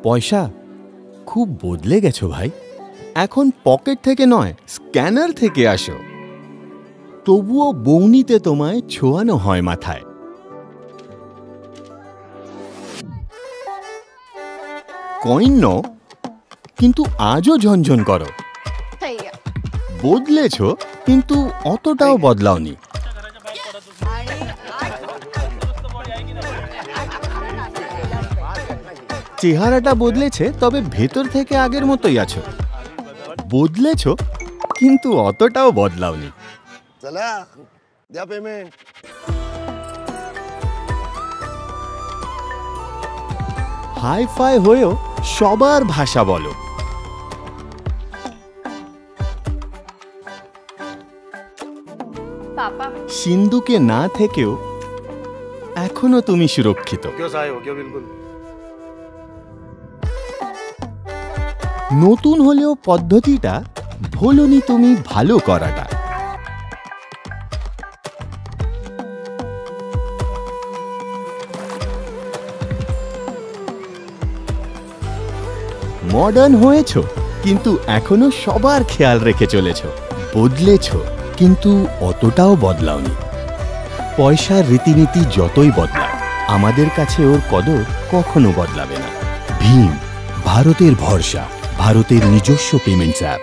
পয়সা খুব বদলে গেছো ভাই। এখন পকেট থেকে নয়, স্ক্যানার থেকে আসো। তবুও বউনিতে তোমায় ছোঁয়ানো হয় মাথায়। কয়েন নাও, কিন্তু আজও ঝনঝন করো। বদলেছো, কিন্তু অতটাও বদলাওনি। চেহারাটা বদলেছে, তবে ভেতর থেকে আগের মতোই আছো। বদলেছো, কিন্তু অতটাও বদলাওনি। হাই ফাই হয়েও সবার ভাষা বলো। সিন্ধুকে না থেকেও এখনো তুমি সুরক্ষিত। নতুন হলেও পদ্ধতিটা ভুলোনি তুমি ভালো করাটা। মডার্ন হয়েছো, কিন্তু এখনো সবার খেয়াল রেখে চলেছ। বদলেছো, কিন্তু অতটাও বদলাওনি। পয়সার রীতিনীতি যতই বদলায়, আমাদের কাছে ওর কদর কখনো বদলাবে না। ভীম, ভারতের ভরসা, ভারতের নিজস্ব পেমেন্টস অ্যাপ।